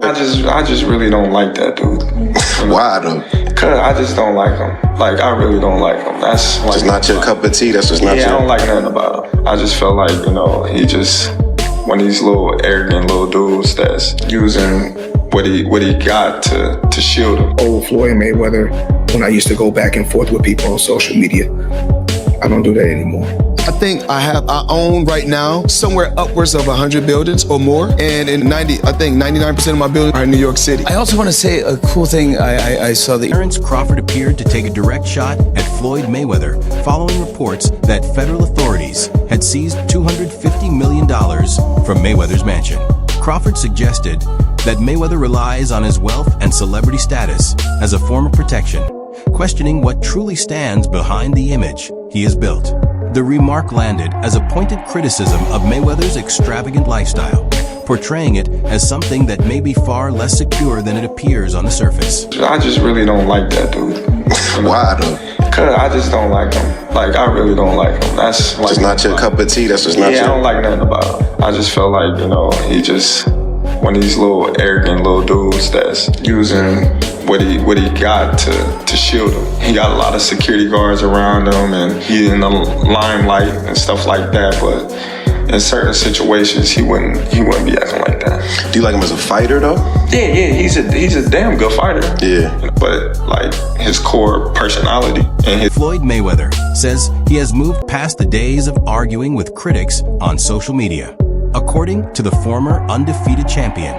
I just really don't like that dude. Why though? Cause I just don't like him. Like, I really don't like him. That's like, just not your cup of tea. That's just not I your. don't like nothing about him. I just feel like, he just one of these little arrogant little dudes that's using what he got to shield him. Old Floyd Mayweather, when I used to go back and forth with people on social media. I don't do that anymore. I think I own right now somewhere upwards of 100 buildings or more. And I think 99% of my buildings are in New York City. I also want to say a cool thing I saw that Terence Crawford appeared to take a direct shot at Floyd Mayweather following reports that federal authorities had seized $250 million from Mayweather's mansion. Crawford suggested that Mayweather relies on his wealth and celebrity status as a form of protection, questioning what truly stands behind the image he has built. The remark landed as a pointed criticism of Mayweather's extravagant lifestyle, portraying it as something that may be far less secure than it appears on the surface. I just really don't like that dude. Why though? Cause I just don't like him. Like, I really don't like him. That's like, just not your cup of tea. That's just not your. I don't like nothing about him. I just feel like, he just one of these little arrogant little dudes that's using what he got to shield him. He got a lot of security guards around him, and he's in the limelight and stuff like that. But in certain situations, he wouldn't be acting like that. Do you like him as a fighter though? Yeah, he's a damn good fighter. Yeah, but like his core personality and his. Floyd Mayweather says he has moved past the days of arguing with critics on social media. According to the former undefeated champion,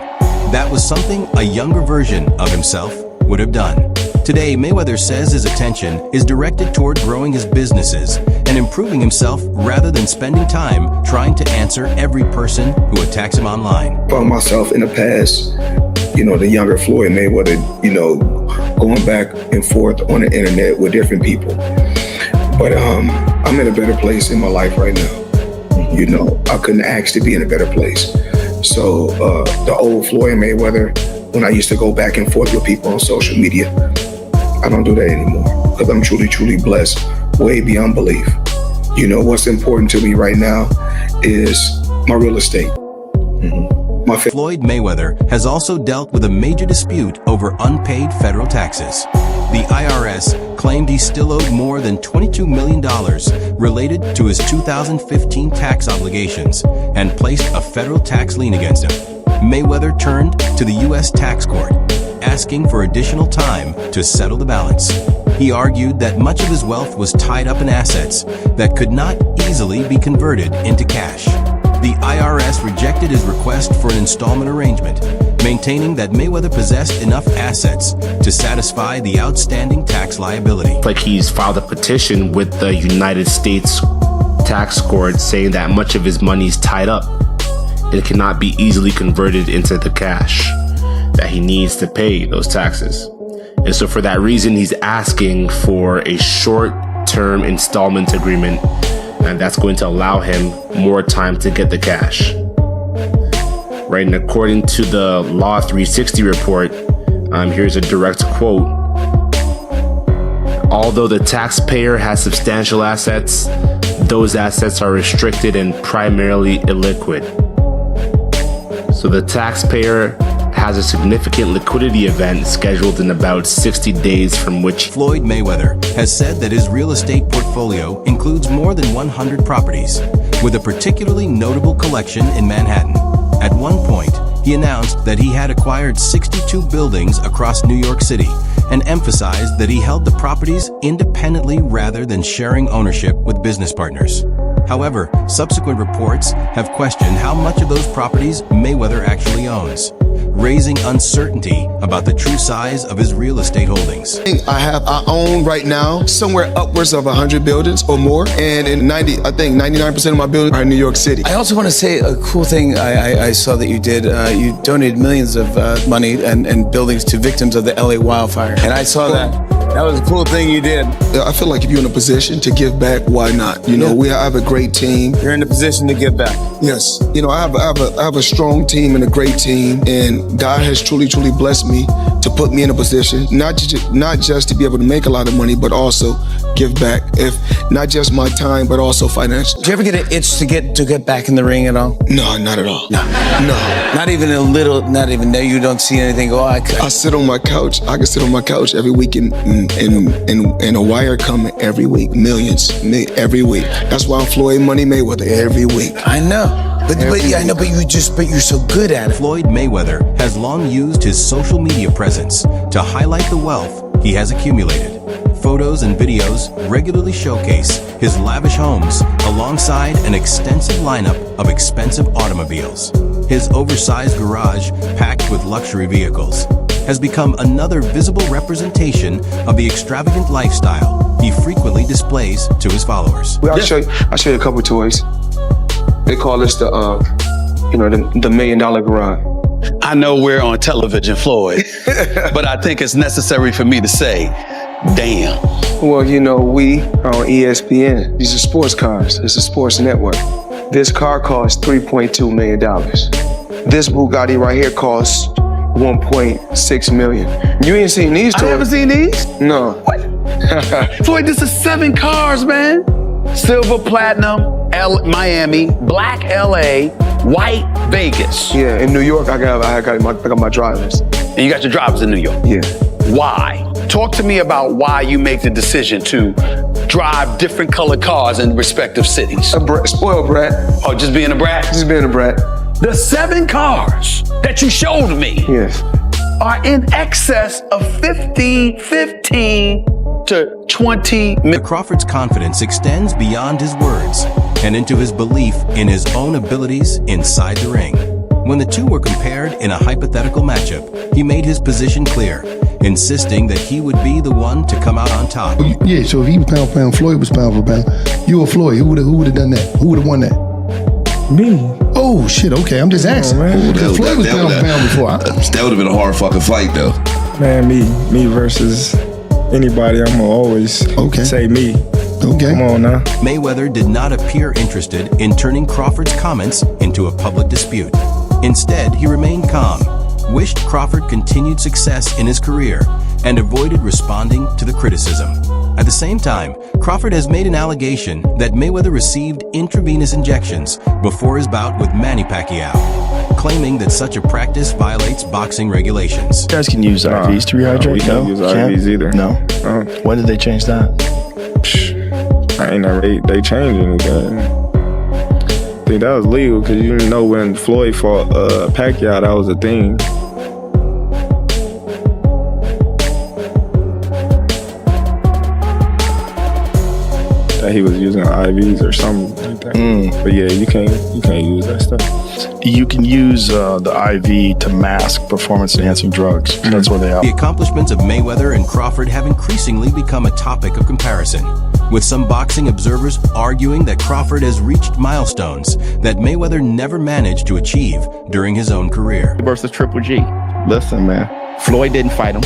that was something a younger version of himself would have done. Today, Mayweather says his attention is directed toward growing his businesses and improving himself rather than spending time trying to answer every person who attacks him online. I found myself in the past, the younger Floyd Mayweather, going back and forth on the internet with different people. But I'm in a better place in my life right now. I couldn't ask to be in a better place. So the old Floyd Mayweather, when I used to go back and forth with people on social media, I don't do that anymore because I'm truly, truly blessed, way beyond belief. What's important to me right now is my real estate. Floyd Mayweather has also dealt with a major dispute over unpaid federal taxes. The IRS claimed he still owed more than $22 million related to his 2015 tax obligations and placed a federal tax lien against him. Mayweather turned to the U.S. tax court, asking for additional time to settle the balance. He argued that much of his wealth was tied up in assets that could not easily be converted into cash. The IRS rejected his request for an installment arrangement, maintaining that Mayweather possessed enough assets to satisfy the outstanding tax liability. Like he's filed a petition with the United States tax court saying that much of his money is tied up and cannot be easily converted into the cash that he needs to pay those taxes. And so for that reason, he's asking for a short-term installment agreement, and that's going to allow him more time to get the cash. Right, and according to the Law 360 report, here's a direct quote. Although the taxpayer has substantial assets, those assets are restricted and primarily illiquid. So the taxpayer has a significant liquidity event scheduled in about 60 days from which Floyd Mayweather has said that his real estate portfolio includes more than 100 properties, with a particularly notable collection in Manhattan. At one point, he announced that he had acquired 62 buildings across New York City and emphasized that he held the properties independently rather than sharing ownership with business partners. However, subsequent reports have questioned how much of those properties Mayweather actually owns, raising uncertainty about the true size of his real estate holdings. I own right now somewhere upwards of 100 buildings or more. And I think 99% of my buildings are in New York City. I also want to say a cool thing I saw that you did. You donated millions of money and buildings to victims of the LA wildfire. And I saw that. That was a cool thing you did. I feel like if you're in a position to give back, why not? You know, we have a great team. You're in a position to give back. Yes. You know, I have a strong team and a great team, and God has truly blessed me to put me in a position, not just to be able to make a lot of money, but also give back. If not just my time, but also financially. Did you ever get an itch to get back in the ring at all? No, not at all. No. Not even a little, not even there. You don't see anything go, I sit on my couch. I can sit on my couch every week and a wire coming every week. Millions every week. That's why I'm Floyd Money Mayweather every week. I know. But you're so good at it. Floyd Mayweather has long used his social media presence to highlight the wealth he has accumulated. Photos and videos regularly showcase his lavish homes alongside an extensive lineup of expensive automobiles. His oversized garage, packed with luxury vehicles, has become another visible representation of the extravagant lifestyle he frequently displays to his followers. Well, I'll show you a couple toys. They call this the $1 million garage. I know we're on television, Floyd, but I think it's necessary for me to say, damn. Well, you know, we are on ESPN. These are sports cars. It's a sports network. This car costs $3.2 million. This Bugatti right here costs $1.6 million. You ain't seen these toys? I haven't seen these? No. What? Floyd, this is 7 cars, man. Silver, platinum, Miami, black LA, white Vegas. Yeah, in New York, I got my drivers. And you got your drivers in New York? Yeah. Why? Talk to me about why you make the decision to drive different colored cars in respective cities. Spoiled brat. Oh, just being a brat? Just being a brat. The 7 cars that you showed me are in excess of 15 to 20 million. Crawford's confidence extends beyond his words and into his belief in his own abilities inside the ring. When the two were compared in a hypothetical matchup, he made his position clear, insisting that he would be the one to come out on top. Yeah, so if he was pound for pound, Floyd was pound for pound. You or Floyd, who would have done that? Who would have won that? Me. Oh shit, okay, I'm just asking. Floyd was pound for pound before. That would have been a hard fucking fight though. Man, me versus anybody, I'm gonna always say me. Okay. Come on now. Mayweather did not appear interested in turning Crawford's comments into a public dispute. Instead, he remained calm, wished Crawford continued success in his career, and avoided responding to the criticism. At the same time, Crawford has made an allegation that Mayweather received intravenous injections before his bout with Manny Pacquiao, claiming that such a practice violates boxing regulations. You guys can use IVs to rehydrate? We can't use IVs either. No? When did they change that? I ain't never, they changed anything. I think that was legal because you didn't know when Floyd fought Pacquiao, that was a thing. That he was using IVs or something like that. But yeah, you can't use that stuff. You can use the IV to mask performance-enhancing drugs. That's what they are. The accomplishments of Mayweather and Crawford have increasingly become a topic of comparison, with some boxing observers arguing that Crawford has reached milestones that Mayweather never managed to achieve during his own career. Versus Triple G. Listen, man, Floyd didn't fight him,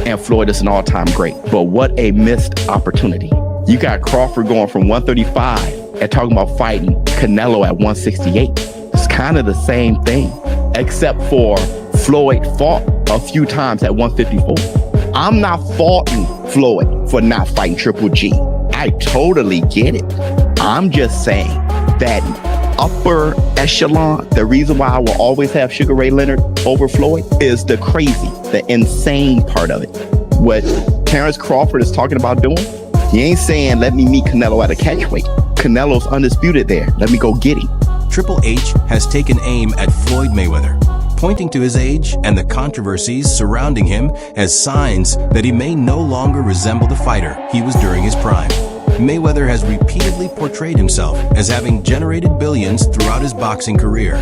and Floyd is an all-time great. But what a missed opportunity. You got Crawford going from 135 and talking about fighting Canelo at 168. It's kind of the same thing, except for Floyd fought a few times at 154. I'm not faulting Floyd for not fighting Triple G. I totally get it. I'm just saying that upper echelon, the reason why I will always have Sugar Ray Leonard over Floyd is the crazy, the insane part of it. What Terence Crawford is talking about doing, he ain't saying, let me meet Canelo at a catchweight. Canelo's undisputed there. Let me go get him. Triple H has taken aim at Floyd Mayweather, pointing to his age and the controversies surrounding him as signs that he may no longer resemble the fighter he was during his prime. Mayweather has repeatedly portrayed himself as having generated billions throughout his boxing career,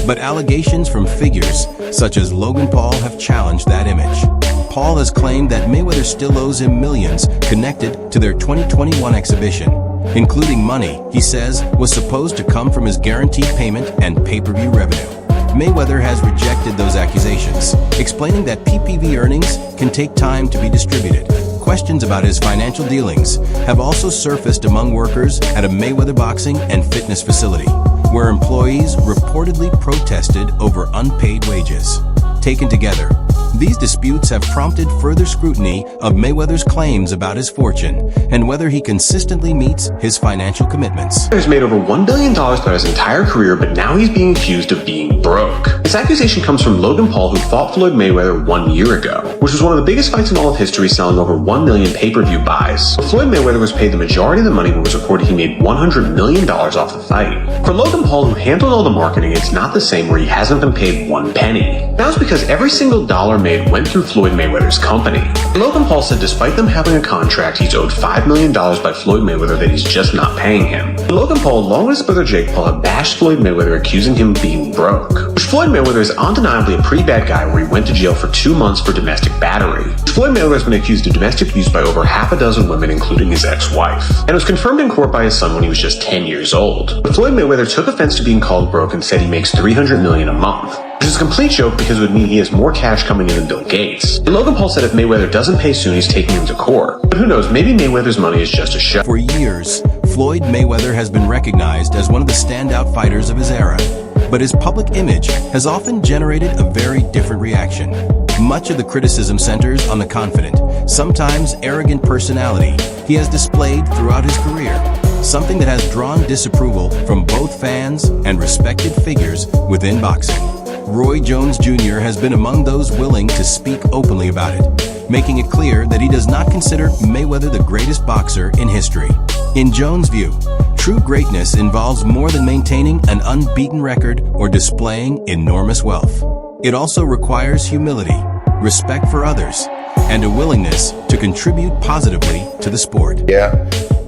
but allegations from figures such as Logan Paul have challenged that image. Paul has claimed that Mayweather still owes him millions connected to their 2021 exhibition, including money he says was supposed to come from his guaranteed payment and pay-per-view revenue. Mayweather has rejected those accusations, explaining that PPV earnings can take time to be distributed. questions about his financial dealings have also surfaced among workers at a Mayweather boxing and fitness facility, where employees reportedly protested over unpaid wages. Taken together, these disputes have prompted further scrutiny of Mayweather's claims about his fortune and whether he consistently meets his financial commitments. He's made over $1 billion throughout his entire career, but now he's being accused of being broke. This accusation comes from Logan Paul, who fought Floyd Mayweather 1 year ago, which was one of the biggest fights in all of history, selling over 1 million pay-per-view buys. But Floyd Mayweather was paid the majority of the money, but was reported he made $100 million off the fight. For Logan Paul, who handled all the marketing, it's not the same where he hasn't been paid 1 penny. That was because every single dollar made went through Floyd Mayweather's company. Logan Paul said despite them having a contract, he's owed $5 million by Floyd Mayweather that he's just not paying him. And Logan Paul, along with his brother Jake Paul, have bashed Floyd Mayweather, accusing him of being broke. Which Floyd Mayweather is undeniably a pretty bad guy, where he went to jail for 2 months for domestic battery. Floyd Mayweather has been accused of domestic abuse by over half a dozen women, including his ex-wife, and was confirmed in court by his son when he was just 10 years old. But Floyd Mayweather took offense to being called broke and said he makes $300 million a month, which is a complete joke because it would mean he has more cash coming in than Bill Gates. And Logan Paul said if Mayweather doesn't pay soon, he's taking him to court. But who knows, maybe Mayweather's money is just a show. For years, Floyd Mayweather has been recognized as one of the standout fighters of his era, but his public image has often generated a very different reaction. Much of the criticism centers on the confident, sometimes arrogant personality he has displayed throughout his career, something that has drawn disapproval from both fans and respected figures within boxing. Roy Jones Jr. has been among those willing to speak openly about it, making it clear that he does not consider Mayweather the greatest boxer in history. In Jones' view, true greatness involves more than maintaining an unbeaten record or displaying enormous wealth. It also requires humility, respect for others, and a willingness to contribute positively to the sport. Yeah.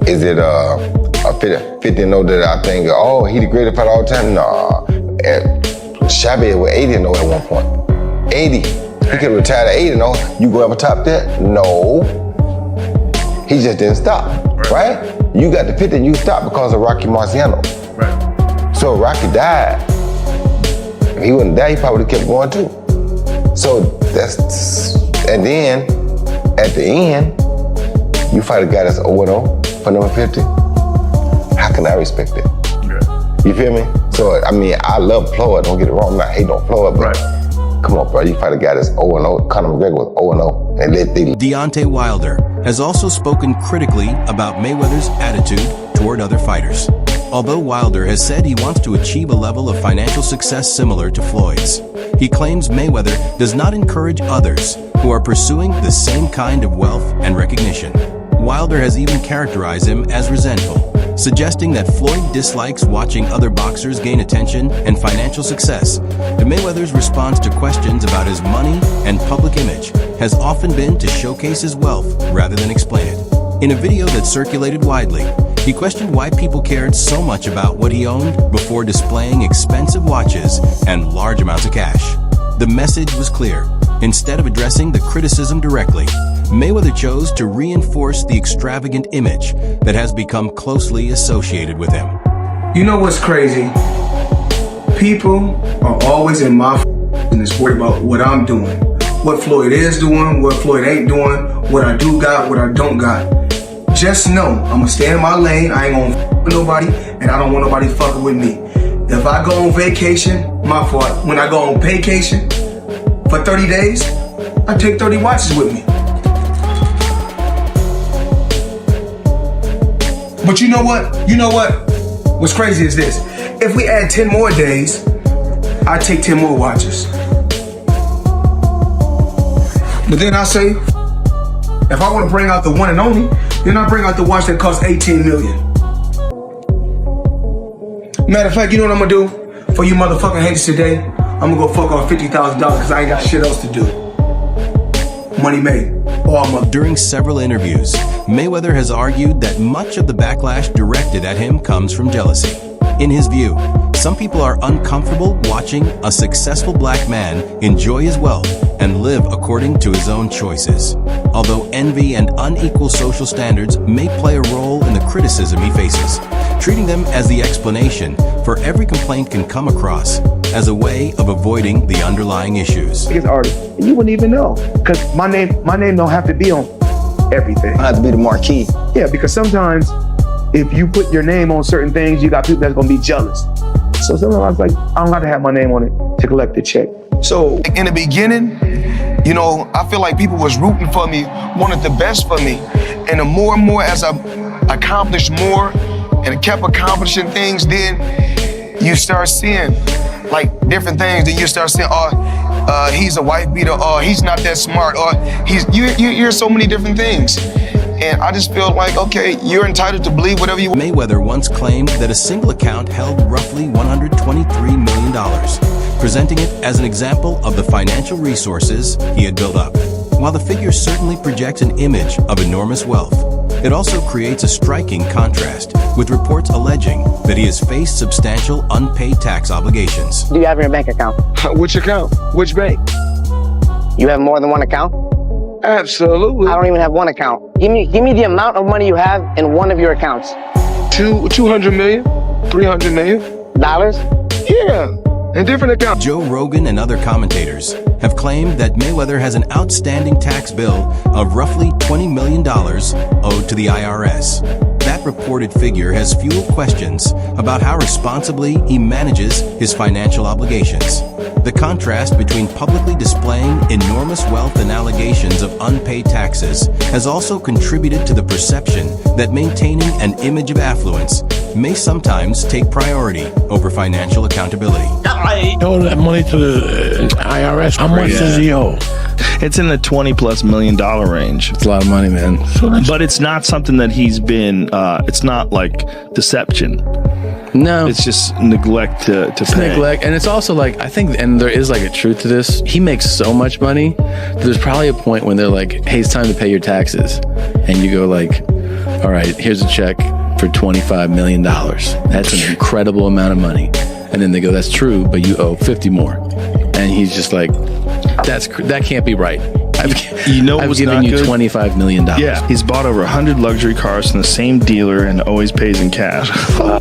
Is it a 50 note that I think, oh, he the greatest fighter all the time? Nah. Shabby was 80 at one point. 80. He could have retired at 80 You go ever top that? No. He just didn't stop, right? You got the 50 and you stopped because of Rocky Marciano. Right. So Rocky died. If he wouldn't die, he probably would have kept going too. So that's, and then at the end, you fight a guy that's 0-0 for number 50. How can I respect it? You feel me? So, I mean, I love Floyd, don't get it wrong, I'm not hating on Floyd, but come on, bro, you fight a guy that's 0-0, Conor McGregor was 0-0, and Deontay Wilder has also spoken critically about Mayweather's attitude toward other fighters. Although Wilder has said he wants to achieve a level of financial success similar to Floyd's, he claims Mayweather does not encourage others who are pursuing the same kind of wealth and recognition. Wilder has even characterized him as resentful, suggesting that Floyd dislikes watching other boxers gain attention and financial success. And Mayweather's response to questions about his money and public image has often been to showcase his wealth rather than explain it. In a video that circulated widely, he questioned why people cared so much about what he owned before displaying expensive watches and large amounts of cash. The message was clear. Instead of addressing the criticism directly, Mayweather chose to reinforce the extravagant image that has become closely associated with him. You know what's crazy? People are always in my business worried about what I'm doing, what Floyd is doing, what Floyd ain't doing, what I do got, what I don't got. Just know, I'm gonna stay in my lane, I ain't gonna f with nobody, and I don't want nobody fucking with me. If I go on vacation, my fault. When I go on vacation for 30 days, I take 30 watches with me. But you know what? You know what? What's crazy is this. If we add 10 more days, I take 10 more watches. But then I say, if I want to bring out the one and only, then I bring out the watch that costs 18 million. Matter of fact, you know what I'm gonna do for you motherfucking haters today? I'm gonna go fuck off $50,000 because I ain't got shit else to do. Money made. During several interviews, Mayweather has argued that much of the backlash directed at him comes from jealousy. In his view, some people are uncomfortable watching a successful black man enjoy his wealth and live according to his own choices. Although envy and unequal social standards may play a role in the criticism he faces, treating them as the explanation for every complaint can come across as a way of avoiding the underlying issues. Biggest artist, you wouldn't even know, because my name don't have to be on everything. I have to be the marquee. Yeah, because sometimes if you put your name on certain things, you got people that's gonna be jealous. So sometimes I was like, I don't have to have my name on it to collect the check. So in the beginning, you know, I feel like people was rooting for me, wanted the best for me. And the more and more as I accomplished more and kept accomplishing things, then you start seeing like different things. Then you start saying, he's a wife beater, or he's not that smart, or you hear so many different things. And I just feel like, okay, you're entitled to believe whatever you want. Mayweather once claimed that a single account held roughly $123 million, presenting it as an example of the financial resources he had built up. While the figure certainly projects an image of enormous wealth, it also creates a striking contrast with reports alleging that he has faced substantial unpaid tax obligations. Do you have your bank account? Which account? Which bank? You have more than one account? Absolutely. I don't even have one account. Give me the amount of money you have in one of your accounts. 200 million, 300 million. Dollars? Yeah, in different accounts. Joe Rogan and other commentators have claimed that Mayweather has an outstanding tax bill of roughly $20 million owed to the IRS. That reported figure has fueled questions about how responsibly he manages his financial obligations. The contrast between publicly displaying enormous wealth and allegations of unpaid taxes has also contributed to the perception that maintaining an image of affluence may sometimes take priority over financial accountability. I owe that money to the IRS. How much does he owe? It's in the $20+ million range. It's a lot of money, man. But it's not something that he's been, it's not like deception. No. It's just neglect to pay. Neglect. And it's also like, I think, and there is like a truth to this. He makes so much money. There's probably a point when they're like, hey, it's time to pay your taxes. And you go like, all right, here's a check for $25 million. That's an incredible amount of money. And then they go, that's true, but you owe 50 more. And he's just like, that can't be right. I've given you $25 million. Yeah, he's bought over 100 luxury cars from the same dealer and always pays in cash.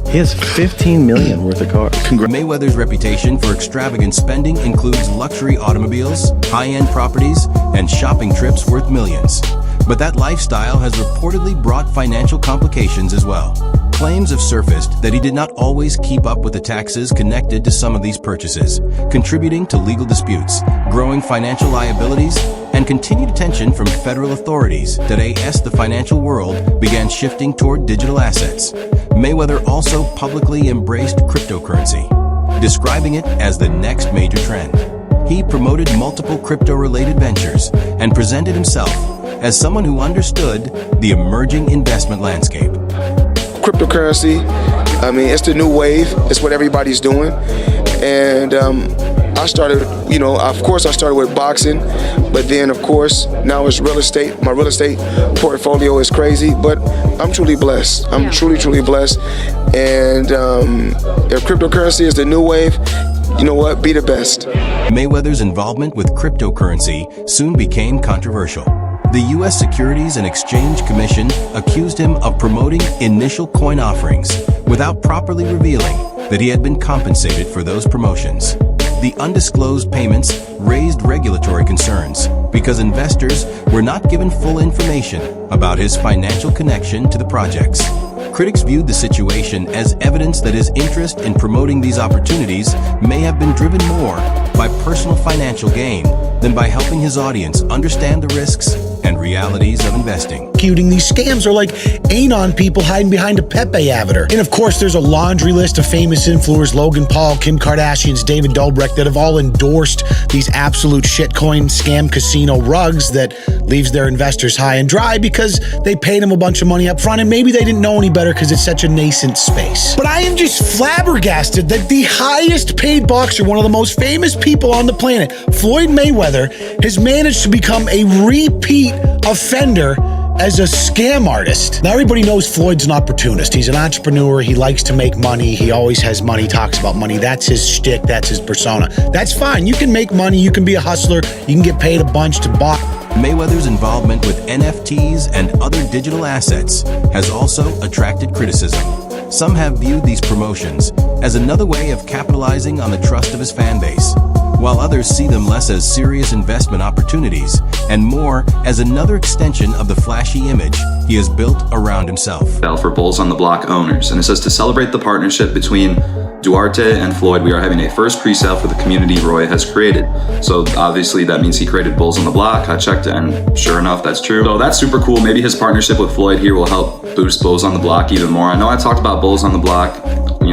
He has $15 million worth of cars. Mayweather's reputation for extravagant spending includes luxury automobiles, high-end properties, and shopping trips worth millions. But that lifestyle has reportedly brought financial complications as well. Claims have surfaced that he did not always keep up with the taxes connected to some of these purchases, contributing to legal disputes, growing financial liabilities, and continued attention from federal authorities today as the financial world began shifting toward digital assets. Mayweather also publicly embraced cryptocurrency, describing it as the next major trend. He promoted multiple crypto-related ventures and presented himself as someone who understood the emerging investment landscape. Cryptocurrency, I mean, it's the new wave. It's what everybody's doing. And I started, of course I started with boxing, but then of course now it's real estate. My real estate portfolio is crazy, but I'm truly blessed. I'm truly blessed. And if cryptocurrency is the new wave, you know what? Be the best. Mayweather's involvement with cryptocurrency soon became controversial. The U.S. Securities and Exchange Commission accused him of promoting initial coin offerings without properly revealing that he had been compensated for those promotions. The undisclosed payments raised regulatory concerns because investors were not given full information about his financial connection to the projects. Critics viewed the situation as evidence that his interest in promoting these opportunities may have been driven more by personal financial gain than by helping his audience understand the risks and realities of investing. These scams are like anon people hiding behind a Pepe avatar. And of course, there's a laundry list of famous influencers, Logan Paul, Kim Kardashian, David Dobrik, that have all endorsed these absolute shitcoin scam casino rugs that leaves their investors high and dry because they paid them a bunch of money up front and maybe they didn't know any better because it's such a nascent space. But I am just flabbergasted that the highest paid boxer, one of the most famous people on the planet, Floyd Mayweather, has managed to become a repeat offender as a scam artist. Now everybody knows Floyd's an opportunist. He's an entrepreneur. He likes to make money. He always has money, talks about money. That's his shtick. That's his persona. That's fine. You can make money. You can be a hustler. You can get paid a bunch to box. Mayweather's involvement with NFTs and other digital assets has also attracted criticism. Some have viewed these promotions as another way of capitalizing on the trust of his fan base. while others see them less as serious investment opportunities and more as another extension of the flashy image he has built around himself. For Bulls on the Block owners, and it says to celebrate the partnership between Duarte and Floyd, we are having a first pre-sale for the community Roy has created. So obviously that means he created Bulls on the Block. I checked it and sure enough, that's true. So that's super cool. Maybe his partnership with Floyd here will help boost Bulls on the Block even more. I know I talked about Bulls on the Block,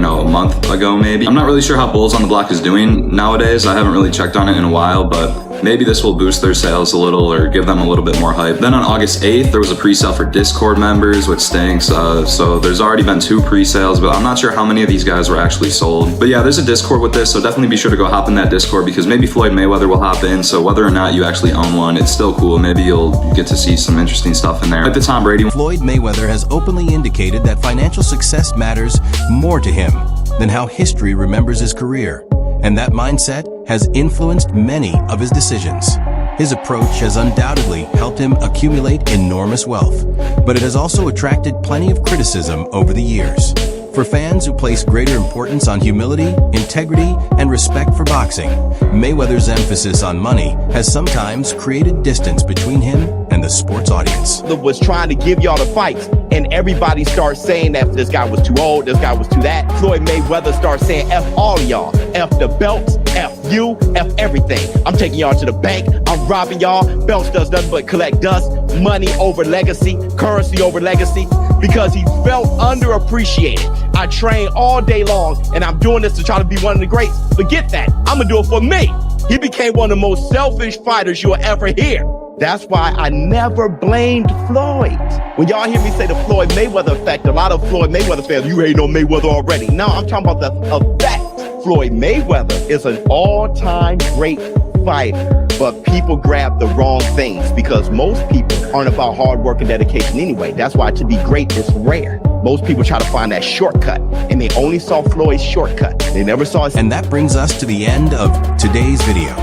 a month ago maybe. I'm not really sure how Bulls on the Block is doing nowadays. I haven't really checked on it in a while, but maybe this will boost their sales a little or give them a little bit more hype. Then on August 8th, there was a pre-sale for Discord members, which stinks. So there's already been 2 pre-sales, but I'm not sure how many of these guys were actually sold. But yeah, there's a Discord with this, so definitely be sure to go hop in that Discord because maybe Floyd Mayweather will hop in. So whether or not you actually own one, it's still cool. Maybe you'll get to see some interesting stuff in there. Like the Tom Brady. Floyd Mayweather has openly indicated that financial success matters more to him than how history remembers his career, and that mindset has influenced many of his decisions. His approach has undoubtedly helped him accumulate enormous wealth, but it has also attracted plenty of criticism over the years. For fans who place greater importance on humility, integrity, and respect for boxing, Mayweather's emphasis on money has sometimes created distance between him and the sports audience. Was trying to give y'all the fights, and everybody starts saying that this guy was too old, this guy was too that. Floyd Mayweather starts saying F all of y'all. F the belts, F you, F everything. I'm taking y'all to the bank, I'm robbing y'all. Belts does nothing but collect dust, money over legacy, currency over legacy, because he felt underappreciated. I train all day long, and I'm doing this to try to be one of the greats. Forget that, I'm gonna do it for me. He became one of the most selfish fighters you'll ever hear. That's why I never blamed Floyd. When y'all hear me say the Floyd Mayweather effect, a lot of Floyd Mayweather fans, you ain't no Mayweather already. No, I'm talking about the effect. Floyd Mayweather is an all-time great fighter, but people grab the wrong things because most people aren't about hard work and dedication anyway. That's why to be great is rare. Most people try to find that shortcut, and they only saw Floyd's shortcut. They never saw his. And that brings us to the end of today's video.